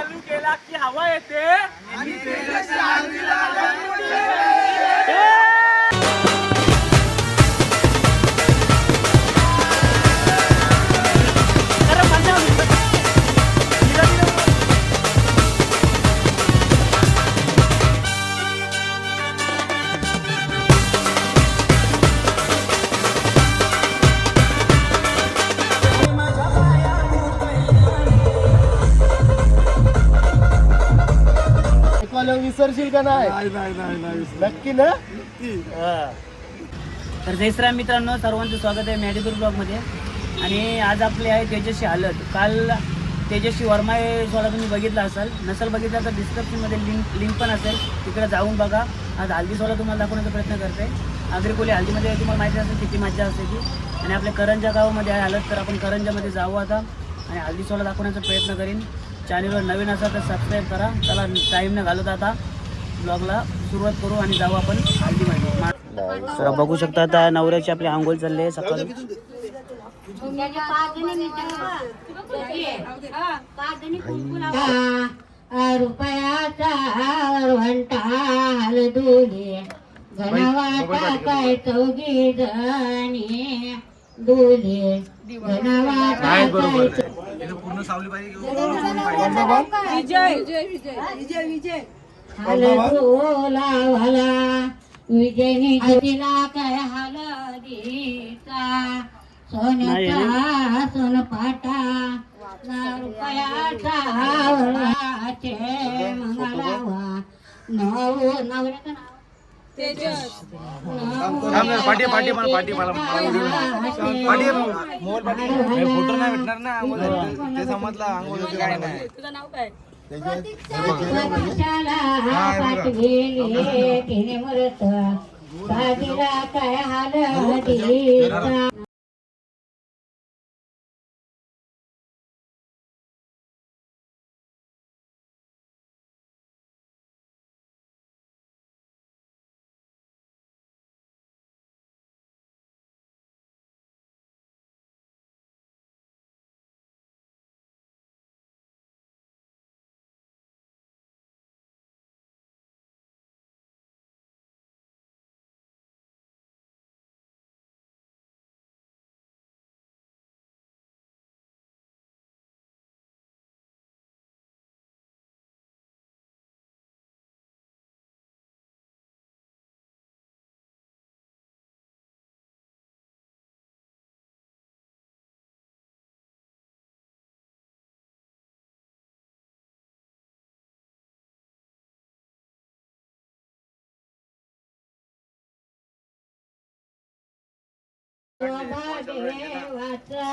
चालू केला की हवा येते आणि तेजसच्या हळदीला विसरशील का नाही? नक्की ना. तर जयश्राम मित्रांनो, सर्वांचं स्वागत आहे मॅडीपूर ब्लॉगमध्ये. आणि आज आपली आहे तेजस्वी हळद. काल तेजस्वी वर्मा हे सोहळा तुम्ही बघितला असाल, नसेल बघितला तर डिस्क्रिप्शनमध्ये लिंक पण असेल, तिकडे जाऊन बघा. आज हल्दी सोहळा तुम्हाला दाखवण्याचा प्रयत्न करते. आग्रेकोली हल्दीमध्ये तुम्हाला माहिती असेल किती मजा असते ती. आणि आपल्या करंजा गावामध्ये आहे हळद, तर आपण करंजामध्ये जाऊ आता आणि हल्दी सोहळा दाखवण्याचा प्रयत्न करीन. चॅनलवर नवीन असाल तर सबस्क्राईब करा. चला टाईम न घालवता आता ब्लॉगला सुरुवात करू आणि जाऊ आपण हल्दीमध्ये. तर बघू शकता आता नवऱ्याची आपली आंघोळ चालली आहे सकाळी. रुपयाचा घंटा हलदुले घनवाटा काय चौघी जणी डोले घनवाटा पूर्ण सावली पाहिजे. हलदोला भला विजयनी दिला काय हलदीचा सोन्याचा सोनपाटा रुपयाचा वळाचे मंगलावा नऊ नवऱ्याचं नाव फोटो नाही भेटणार ना ते समजलं. आंघोळ काय नाही. तुझं नाव काय? पाठवेली तिने मरत साधीला काय हलदीचा देवाचा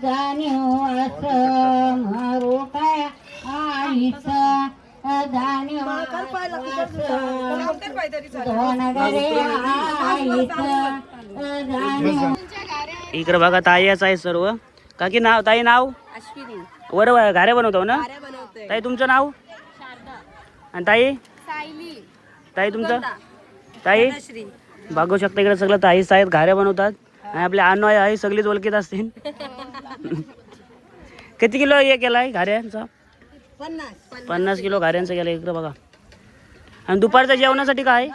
जाणीव असं मारू काय आईचा जाणीव इकडे बघा ताईच आहे सर्व. काकी नाव ताई नाव अश्विनी. वर घाऱ्या बनवतो ना ताई? तुमचं नाव? आणि ताई? ताई तुमचं? ताई बघू शकता इकडे सगळं ताईच आहेत, घाऱ्या बनवतात. आणि आपले अन्न आहे सगळीच ओळखीत असतील. किती किलो हे केलाय घाऱ्यांचा? 50 किलो घाऱ्यांचा केला. इकडे बघा. आणि दुपारच्या जेवणासाठी काय?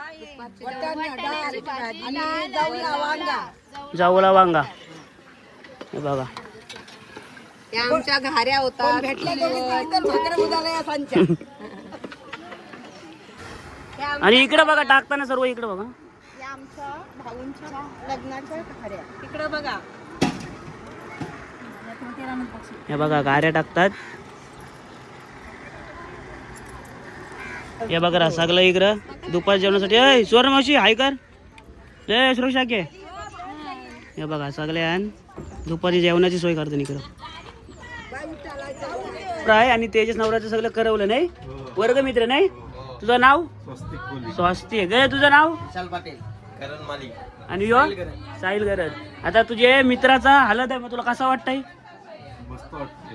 जाऊला वांगा. हे बघा आमच्या घाऱ्या होतात. आणि इकडे बघा टाकताना सर्व इकडे बघा. आमच्या भाऊंच्या लग्नाच्या घाऱ्या इकडे बघा. हे बघा घाऱ्या टाकतात. हे बघा सगळं इकडं दुपार जेवणासाठी. अय स्वर्ण मावशी हाय कर ले सुरक्षा के. हे बघा सगळे आण दुपारी जेवणाची सोय करतो इकडं. प्राय आणि तेजस नवऱ्याचं सगळं करवलं नाही. वर्ग मित्र नाही. तुझं नाव? स्वस्तिक. तुझं नाव? विशाल पाटील, करण माली. आणि यो साहिल गरज. आता तुझे मित्राचा हालत आहे, मग तुला कसा वाटतंय? मस्त वाटते.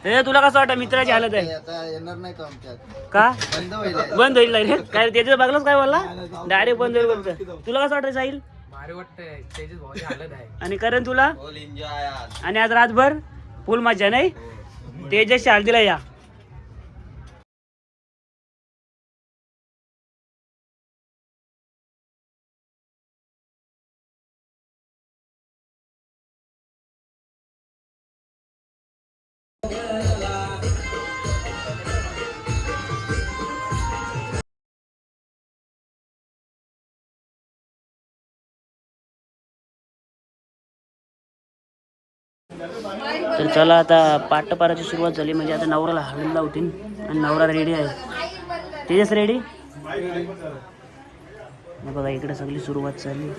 हे तुला कसं वाटतं मित्राची हालत आहे? आता येणार नाही तो आमच्यात. का बंद होईल. बंद होईल रे? काय त्याचं बघलंच काय बोलला? डायरेक्ट बंद होईल बोलतोय. तुला कसं वाटतं साहिल? भारी वाटतंय. तेजस भाऊची हालत आहे. आणि करण तुला? फुल एन्जॉय आज. आणि आज रातभर फुल मजा नाही. तेजसच्या हळदीला या. तर चला आता पाटपाराची सुरुवात झाली, म्हणजे आता नवऱ्याला हळद लावतील आणि नवरा रेडी आहे. तेजस रेडी? बघा इकडे सगळी सुरुवात झाली.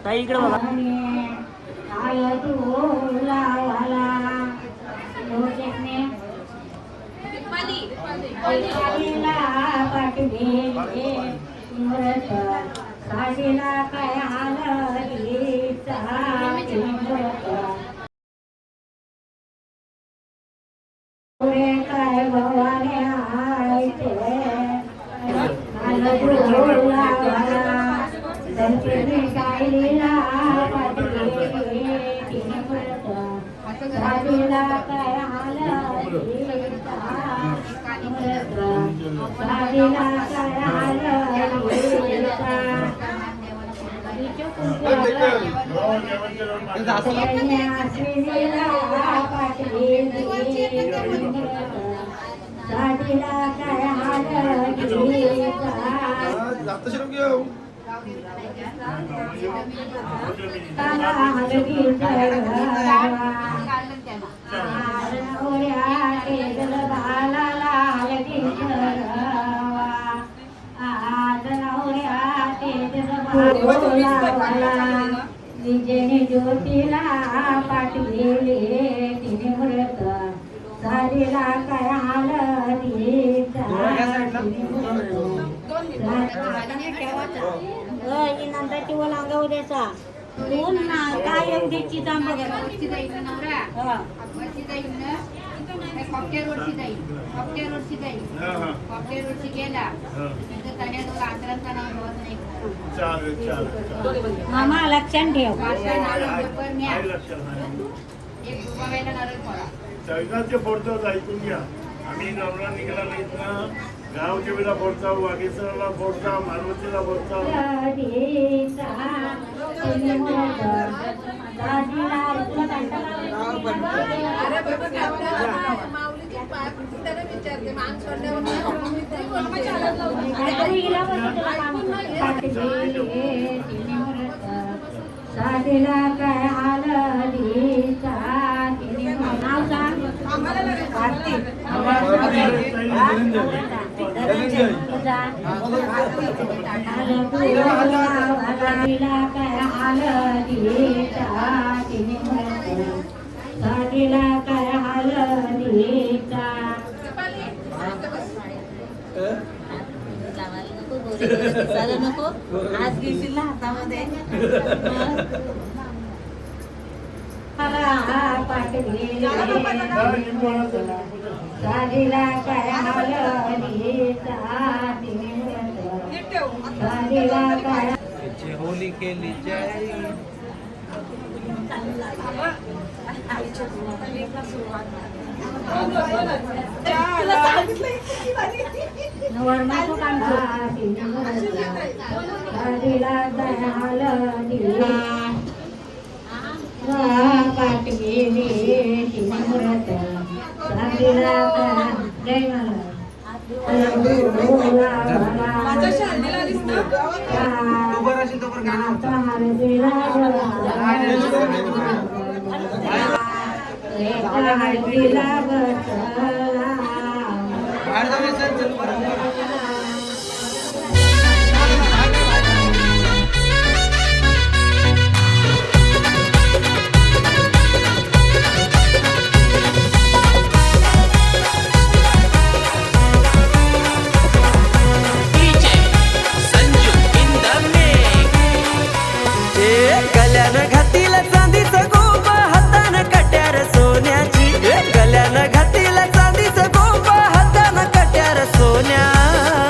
ताई इकडे बघा. काय भवाने ज्योतीला पाठविले तिने व्रत झालेला काय नंतरची वर अंगावर द्यायचा काय एवढीची जांब वरची जाईल नवरा वरची जाईल ना कॉकटेल वरची जाईल कॉकटेल वरची गेला नंतर तण्याजवळ आंतरांचा नाव ठेवत नाही. मामा लक्षात ठेव. एक रुपयाला नारळ फोडा. जगाचे फोडतो ऐकून घ्या. आम्ही नवरा निघाला इथं गावच्या वेळेला फोडता, वाघेश्वरला फोडता, मारवतीला फोडता. साडीला काय हळदीचा नाव सांग. साडीला काय हळदीचा साडीला काय हळदीचा नको आज घेशील ना हातामध्ये साडीला काय हळदीचा साडीला काय होली केली जय. गल्यानं घातील चांदीचं गोप हातानं कट्यार सोन्याची. गल्यानं घातील चांदीचं गोप हातानं कट्यार सोन्याची.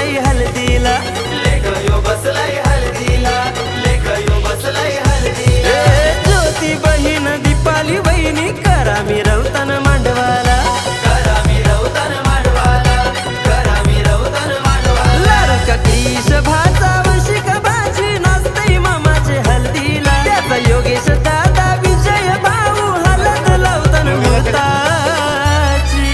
बसलाय हळदीला लेख यो बसलाय हळदीला लेख यो बसलाय हळदीला ज्योती बहीण दीपाली वहिनी करा मिरवताना मांडवाला करा मिरवताना मांडवाला करा मिरवताना मांडवाला लाडका क्रीश भाचा वंशिक भाजी नाचतय मामाचे हळदीला त्याचा योगेश दादा विजय भाऊ हळद लावताना मुताची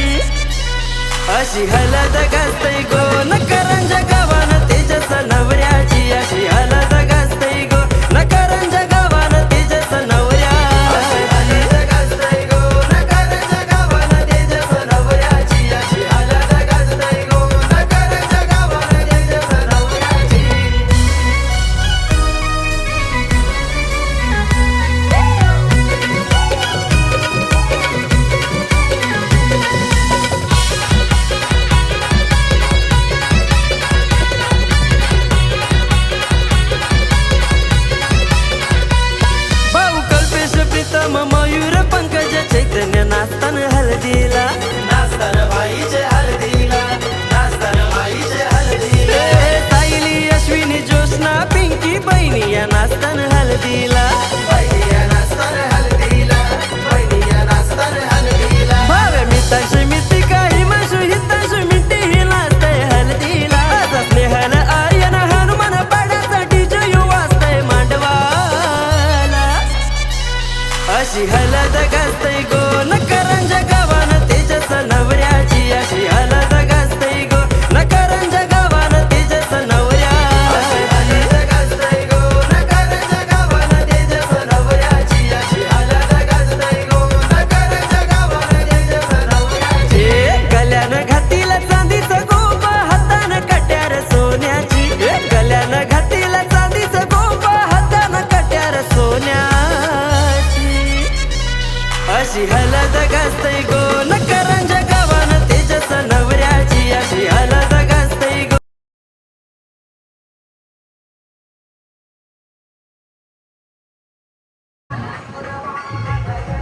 अशी हळद गाजतय गो न करंजा गावान तेजस नवऱ्याची अशी हळद गाजतय गो न करंजा गावान तेजस नवऱ्याची हळद गाजतय गो न करंजा गावान तेजस नवऱ्याची अशी हळद गाजतय गो न करंजा गावान तेजस नवऱ्याची भाऊ कल्पेश प्रीतम मयूर पंकज चैतन्य नाचताना हळदीला नाचताना बाईचे हळदीला नाचताना बाईचे हळदीला सायली अश्विनी ज्योत्स्ना पिंकी बहिणी या नाचताना हळदीला बहिणी या नाचताना हळदीला बहिणी या नाचताना हळदीला भावे मितांश मितिका हिमांशु हितांश मिठी ही नाचतय हळदीला स्नेहल आर्यन हनुमान पाड्यासाठी जयू वाजतय मांडवाला अशी हळद गाजतय गो न करंजा गावान तेजस नवऱ्याची अशी हळद गाजतय गो न करंजा गावान तेजस नवऱ्याची हळद गाजतय गो न करंजा गावान तेजस नवऱ्याची अशी हळद गाजतय गो न करंजा गावान तेजस नवऱ्याची गल्यानं घातील चांदीचं गोप हातानं कट्यार सोन्याची गल्यानं घातील चांदीचं गोप हातानं कट्यार सोन्याची अशी हळद गाजतय गो न करंजा गावान तेजस नवऱ्याची अशी हळद गाजतय गो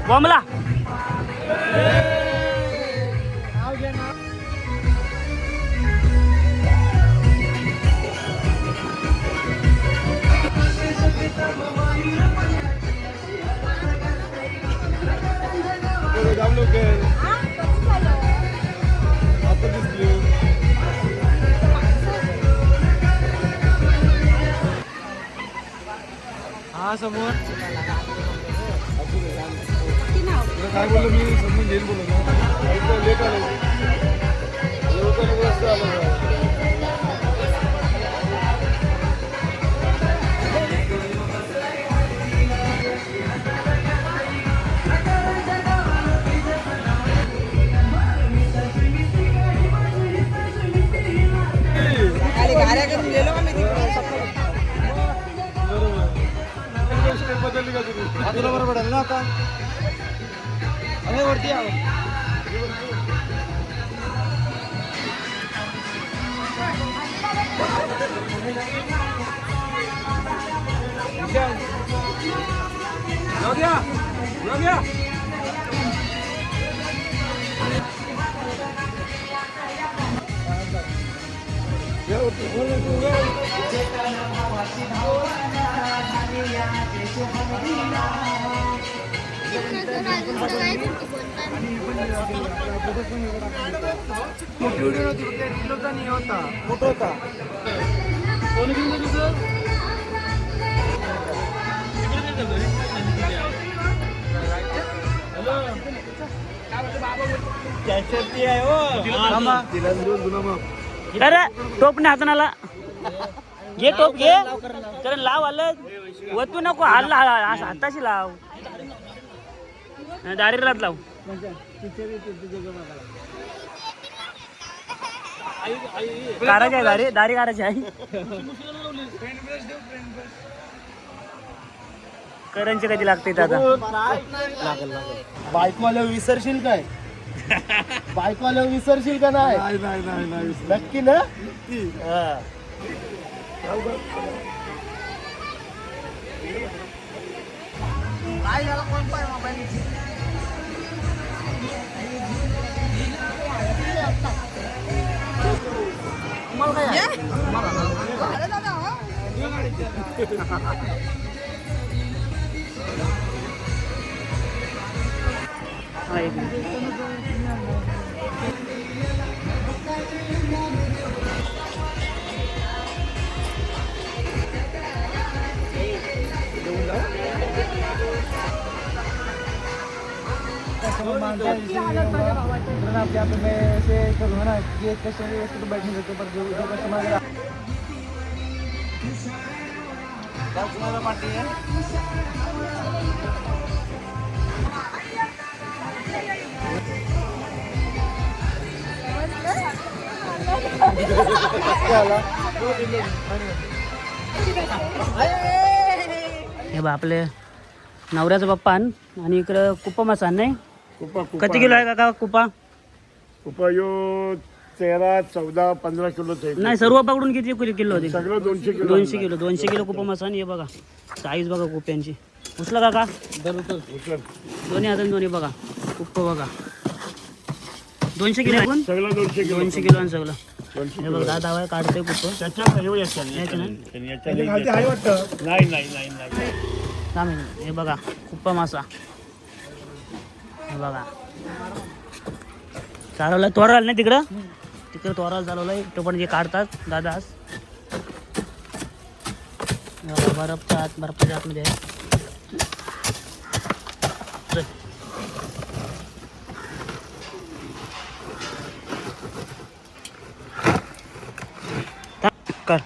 बॉम्बला हा समोर काय बोललो मी समजून घेईल बोललो ना लेट आलो बदलली का तुम्ही तुला बरं पडेल ना आता अरे वरती या मोठी व्हिडिओ नव्हती होता मोठा होता कोणी घेऊन तुझं टोप नाही हाताला घे टोप घे कारण लाव आलं वतू नको हल्ला हाताशी लाव दारीलाच लाव काराची आहे दारी काराची आहे करंजी कधी लागते आता बायकोला विसरशील काय बायकोला विसरशील का नाही नक्की ना काय झालं कोण पाय मोबाईल हा, एक मिनिट. आपल्या आपण असे करू ना की एक कशा व्यवस्थित बैठून देतो पण जो कस्टमर हे बा आपले नवऱ्याचा बाप्पा आण आणि इकडं कुप्पा मासा आण, नाही किती किलो आहे काका कुप्पा? उपायो 13, 14, 15 किलो नाही सर्व पकडून किती किलो होते? सगळं 200 किलो 200 किलो कुप्पा मासा आणि हे बघा साईज बघा कुप्प्यांची. उचला काका उचल. दोन्ही हाताने दोन्ही बघा कुप्प बघा 200 किलो आहे पण सगळं 200 किलो 200 किलो आणि सगळं 200 हे बघा दादा आहे काढतोय कुप्प. त्याच्यात येऊ याच्यात नाही नाही नाही नाही थांब हे बघा कुप्पा मासा हे बघा चालवलं तोराला नाही तिकडं तोराला चालवलंय तो पण जे काढतात दादा आज बर्फाच्या आतमध्ये आहे. चल. कर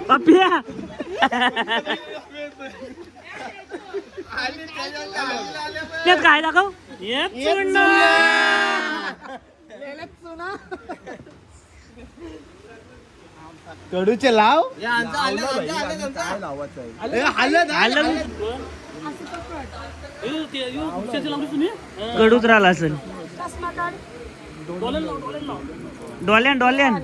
पप्पिया त्यात काय दाखव कडूचे लाव कडूच राहिला असेल डोल्यान डोल्यान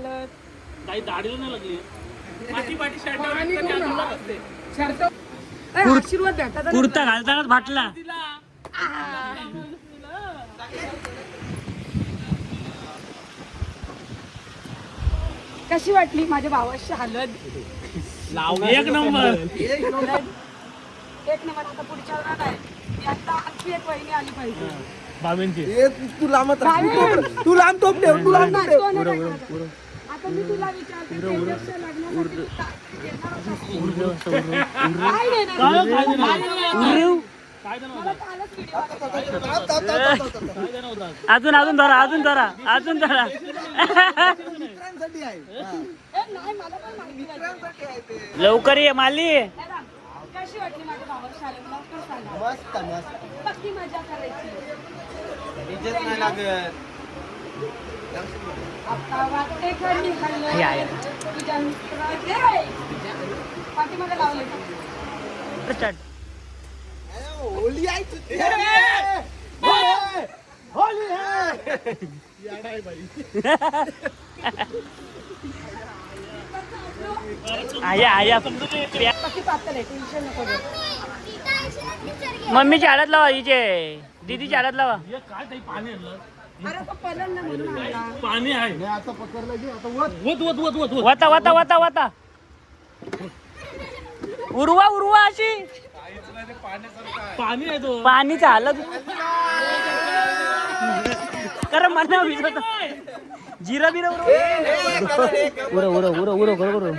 आशीर्वाद द्या कुर्ता घालतानाच फाटला कशी वाटली माझ्या भावाची हालत एक नंबर एक नंबर आता पुढच्या वेळेला नाही ती आता आणखी एक वहिनी आली पाहिजे तू लांब भावे! तू लांब टोप ठेव तू लांब नाही, ठेव तो नाही काय करत. आता मी तुला विचारते तेजसच्या लग्नासाठी तू काय देणार होतास? काय देणार? मला कालच व्हिडिओ अजून अजून धरा अजून धरा अजून धरा मित्रांसाठी आहे नाही मला पण माहिती नाही. लवकर ये माली दादा, कशी वाटली माझ्या भावाची हालत लवकर सांगा मस्त मस्त पक्की मजा करायची आता वाटते खरी हल्लं तुझ्या मित्राचे पाठीमागे लावले का? स्टार्ट होली आहे होली आहे आया आया पक्की पातळ आहे टेन्शन नको घेऊ. मम्मीच्या हाडात लावा हिचे दीदीच्या हाडात लावा अरे तो पलंग ना म्हणून आणला. नाही, आता पकडलं की आता वर वता वता वता वता उरवा उरवा अशी पाणीचा हालत कर मला विचारत जिरा बिरा उरव उरव उरव उरव उरव